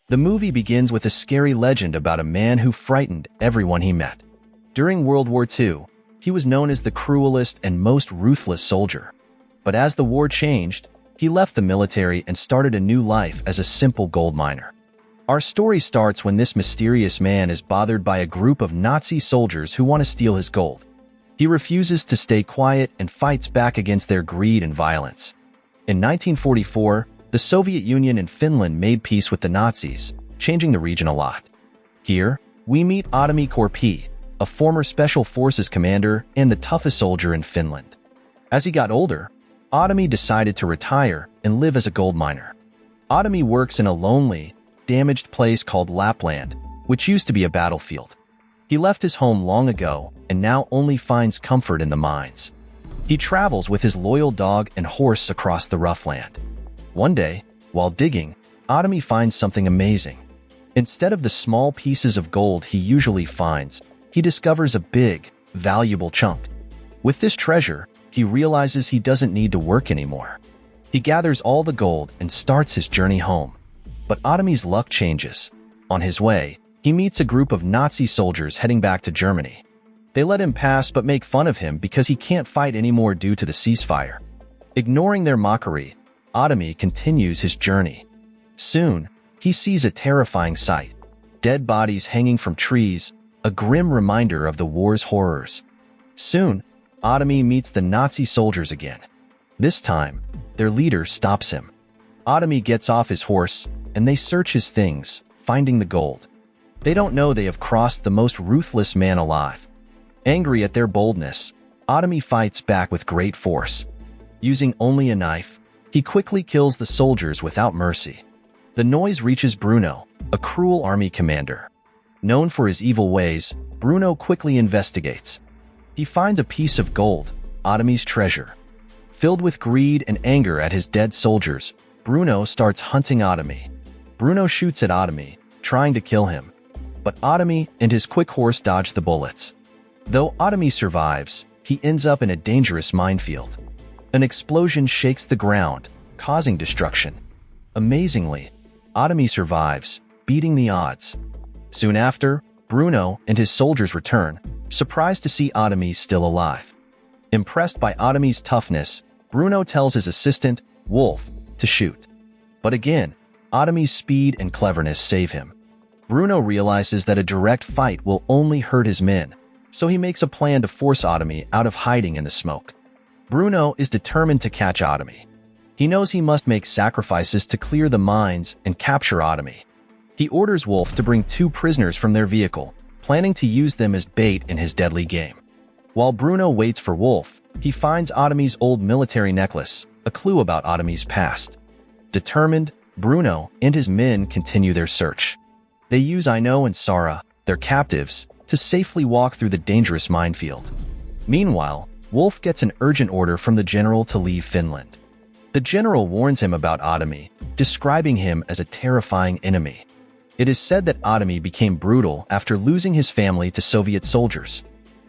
The movie begins with a scary legend about a man who frightened everyone he met. During World War II, he was known as the cruelest and most ruthless soldier. But as the war changed, he left the military and started a new life as a simple gold miner. Our story starts when this mysterious man is bothered by a group of Nazi soldiers who want to steal his gold. He refuses to stay quiet and fights back against their greed and violence. In 1944, the Soviet Union and Finland made peace with the Nazis, changing the region a lot. Here, we meet Ottomi Korpi, a former Special Forces commander and the toughest soldier in Finland. As he got older, Ottomi decided to retire and live as a gold miner. Ottomi works in a lonely, damaged place called Lapland, which used to be a battlefield. He left his home long ago and now only finds comfort in the mines. He travels with his loyal dog and horse across the rough land. One day, while digging, Ottomi finds something amazing. Instead of the small pieces of gold he usually finds, he discovers a big, valuable chunk. With this treasure, he realizes he doesn't need to work anymore. He gathers all the gold and starts his journey home. But Ottomi's luck changes. On his way, he meets a group of Nazi soldiers heading back to Germany. They let him pass but make fun of him because he can't fight anymore due to the ceasefire. Ignoring their mockery, Ottomi continues his journey. Soon, he sees a terrifying sight: dead bodies hanging from trees, a grim reminder of the war's horrors. Soon, Ottomi meets the Nazi soldiers again. This time, their leader stops him. Ottomi gets off his horse, and they search his things, finding the gold. They don't know they have crossed the most ruthless man alive. Angry at their boldness, Ottomi fights back with great force. Using only a knife, he quickly kills the soldiers without mercy. The noise reaches Bruno, a cruel army commander. Known for his evil ways, Bruno quickly investigates. He finds a piece of gold, Ottomi's treasure. Filled with greed and anger at his dead soldiers, Bruno starts hunting Ottomi. Bruno shoots at Ottomi, trying to kill him. But Ottomi and his quick horse dodge the bullets. Though Ottomi survives, he ends up in a dangerous minefield. An explosion shakes the ground, causing destruction. Amazingly, Ottomi survives, beating the odds. Soon after, Bruno and his soldiers return, surprised to see Ottomi still alive. Impressed by Ottomi's toughness, Bruno tells his assistant, Wolf, to shoot. But again, Ottomi's speed and cleverness save him. Bruno realizes that a direct fight will only hurt his men, so he makes a plan to force Ottomi out of hiding in the smoke. Bruno is determined to catch Ottomi. He knows he must make sacrifices to clear the mines and capture Ottomi. He orders Wolf to bring 2 prisoners from their vehicle, planning to use them as bait in his deadly game. While Bruno waits for Wolf, he finds Ottomi's old military necklace, a clue about Ottomi's past. Determined, Bruno and his men continue their search. They use Ino and Sara, their captives, to safely walk through the dangerous minefield. Meanwhile, Wolf gets an urgent order from the general to leave Finland. The general warns him about Ottomi, describing him as a terrifying enemy. It is said that Ottomi became brutal after losing his family to Soviet soldiers.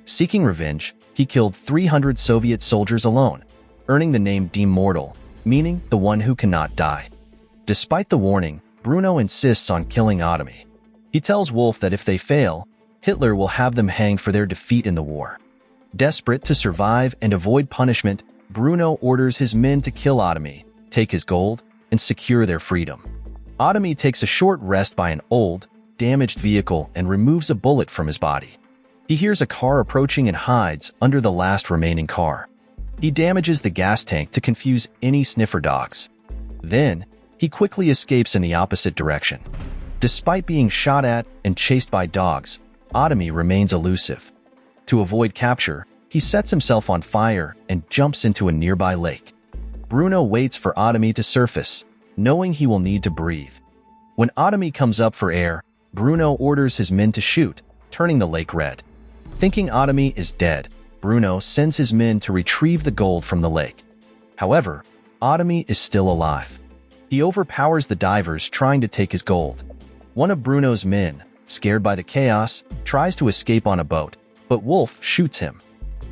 Seeking revenge, he killed 300 Soviet soldiers alone, earning the name Die Mortal, meaning the one who cannot die. Despite the warning, Bruno insists on killing Ottomi. He tells Wolf that if they fail, Hitler will have them hanged for their defeat in the war. Desperate to survive and avoid punishment, Bruno orders his men to kill Ottomi, take his gold, and secure their freedom. Ottomi takes a short rest by an old, damaged vehicle and removes a bullet from his body. He hears a car approaching and hides under the last remaining car. He damages the gas tank to confuse any sniffer dogs. Then, he quickly escapes in the opposite direction. Despite being shot at and chased by dogs, Ottomi remains elusive. To avoid capture, he sets himself on fire and jumps into a nearby lake. Bruno waits for Ottomi to surface, knowing he will need to breathe. When Ottomi comes up for air, Bruno orders his men to shoot, turning the lake red. Thinking Ottomi is dead, Bruno sends his men to retrieve the gold from the lake. However, Ottomi is still alive. He overpowers the divers trying to take his gold. One of Bruno's men, scared by the chaos, tries to escape on a boat, but Wolf shoots him.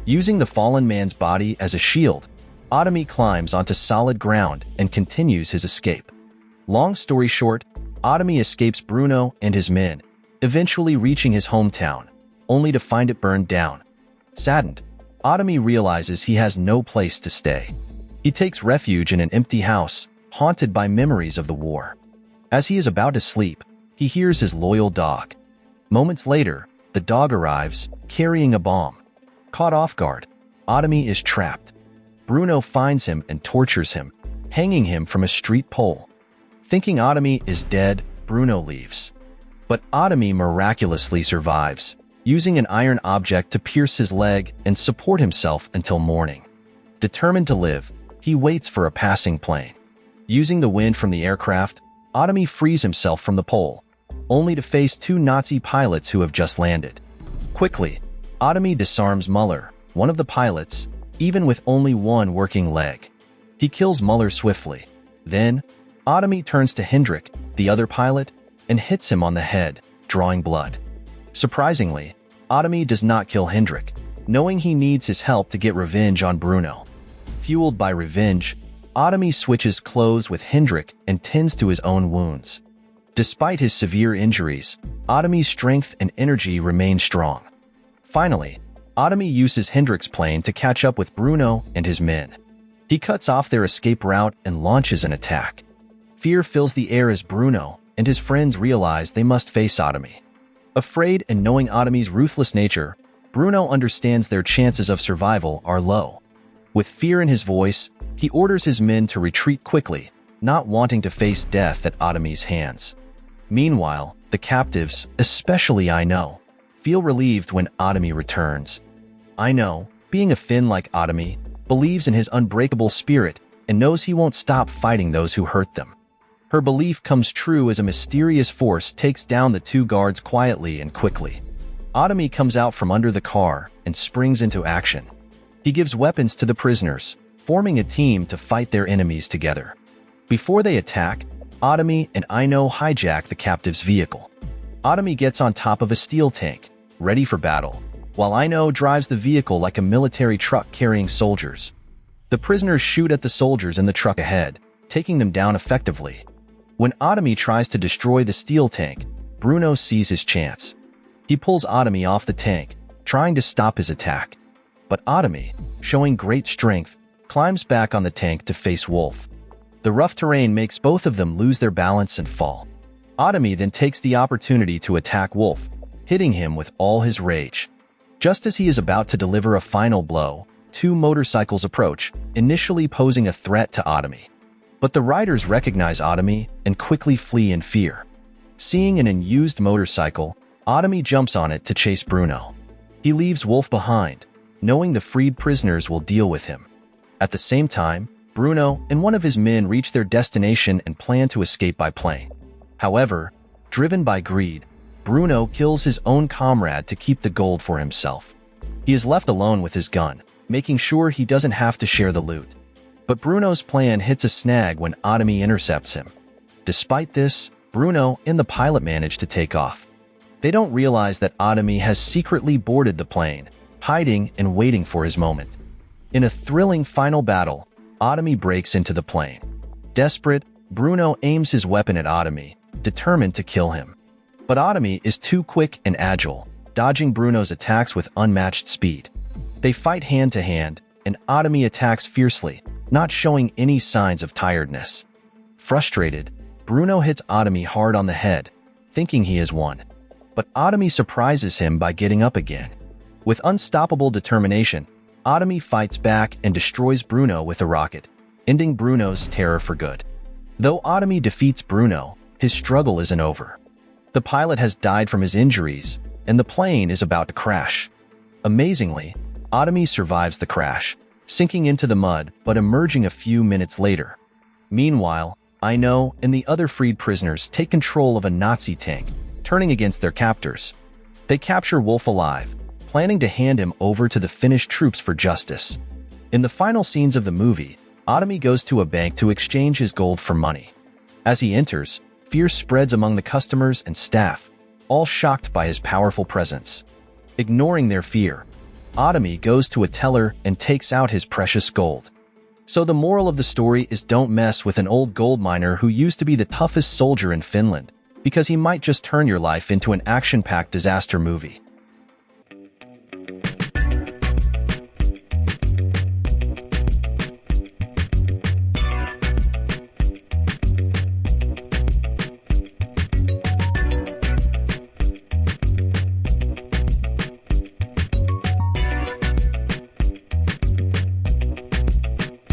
Using the fallen man's body as a shield, Ottomi climbs onto solid ground and continues his escape. Long story short, Otomi escapes Bruno and his men, eventually reaching his hometown, only to find it burned down. Saddened, Otomi realizes he has no place to stay. He takes refuge in an empty house, haunted by memories of the war. As he is about to sleep, he hears his loyal dog. Moments later, the dog arrives, carrying a bomb. Caught off guard, Otomi is trapped. Bruno finds him and tortures him, hanging him from a street pole. Thinking Otomi is dead, Bruno leaves. But Otomi miraculously survives, using an iron object to pierce his leg and support himself until morning. Determined to live, he waits for a passing plane. Using the wind from the aircraft, Otomi frees himself from the pole, only to face two Nazi pilots who have just landed. Quickly, Otomi disarms Muller, one of the pilots, even with only one working leg. He kills Muller swiftly. Then, Otomi turns to Hendrik, the other pilot, and hits him on the head, drawing blood. Surprisingly, Otomi does not kill Hendrik, knowing he needs his help to get revenge on Bruno. Fueled by revenge, Otomi switches clothes with Hendrik and tends to his own wounds. Despite his severe injuries, Otomi's strength and energy remain strong. Finally, Otomi uses Hendrik's plane to catch up with Bruno and his men. He cuts off their escape route and launches an attack. Fear fills the air as Bruno and his friends realize they must face Otomi. Afraid and knowing Otomi's ruthless nature, Bruno understands their chances of survival are low. With fear in his voice, he orders his men to retreat quickly, not wanting to face death at Otomi's hands. Meanwhile, the captives, especially Aino, feel relieved when Otomi returns. Aino, being a Finn like Otomi, believes in his unbreakable spirit and knows he won't stop fighting those who hurt them. Her belief comes true as a mysterious force takes down the two guards quietly and quickly. Otomi comes out from under the car and springs into action. He gives weapons to the prisoners, forming a team to fight their enemies together. Before they attack, Otomi and Aino hijack the captive's vehicle. Otomi gets on top of a steel tank, ready for battle, while Aino drives the vehicle like a military truck carrying soldiers. The prisoners shoot at the soldiers in the truck ahead, taking them down effectively. When Otomi tries to destroy the steel tank, Bruno sees his chance. He pulls Otomi off the tank, trying to stop his attack. But Otomi, showing great strength, climbs back on the tank to face Wolf. The rough terrain makes both of them lose their balance and fall. Otomi then takes the opportunity to attack Wolf, hitting him with all his rage. Just as he is about to deliver a final blow, two motorcycles approach, initially posing a threat to Otomi. But the riders recognize Otomi and quickly flee in fear. Seeing an unused motorcycle, Otomi jumps on it to chase Bruno. He leaves Wolf behind, knowing the freed prisoners will deal with him. At the same time, Bruno and one of his men reach their destination and plan to escape by plane. However, driven by greed, Bruno kills his own comrade to keep the gold for himself. He is left alone with his gun, making sure he doesn't have to share the loot. But Bruno's plan hits a snag when Otomi intercepts him. Despite this, Bruno and the pilot manage to take off. They don't realize that Otomi has secretly boarded the plane, hiding and waiting for his moment. In a thrilling final battle, Otomi breaks into the plane. Desperate, Bruno aims his weapon at Otomi, determined to kill him. But Otomi is too quick and agile, dodging Bruno's attacks with unmatched speed. They fight hand to hand, and Otomi attacks fiercely, not showing any signs of tiredness. Frustrated, Bruno hits Otomi hard on the head, thinking he has won. But Otomi surprises him by getting up again. With unstoppable determination, Otomi fights back and destroys Bruno with a rocket, ending Bruno's terror for good. Though Otomi defeats Bruno, his struggle isn't over. The pilot has died from his injuries, and the plane is about to crash. Amazingly, Otomi survives the crash, sinking into the mud but emerging a few minutes later. Meanwhile, Aino and the other freed prisoners take control of a Nazi tank, turning against their captors. They capture Wolf alive, planning to hand him over to the Finnish troops for justice. In the final scenes of the movie, Otomi goes to a bank to exchange his gold for money. As he enters, fear spreads among the customers and staff, all shocked by his powerful presence. Ignoring their fear, Otomi goes to a teller and takes out his precious gold. So the moral of the story is don't mess with an old gold miner who used to be the toughest soldier in Finland. because he might just turn your life into an action-packed disaster movie.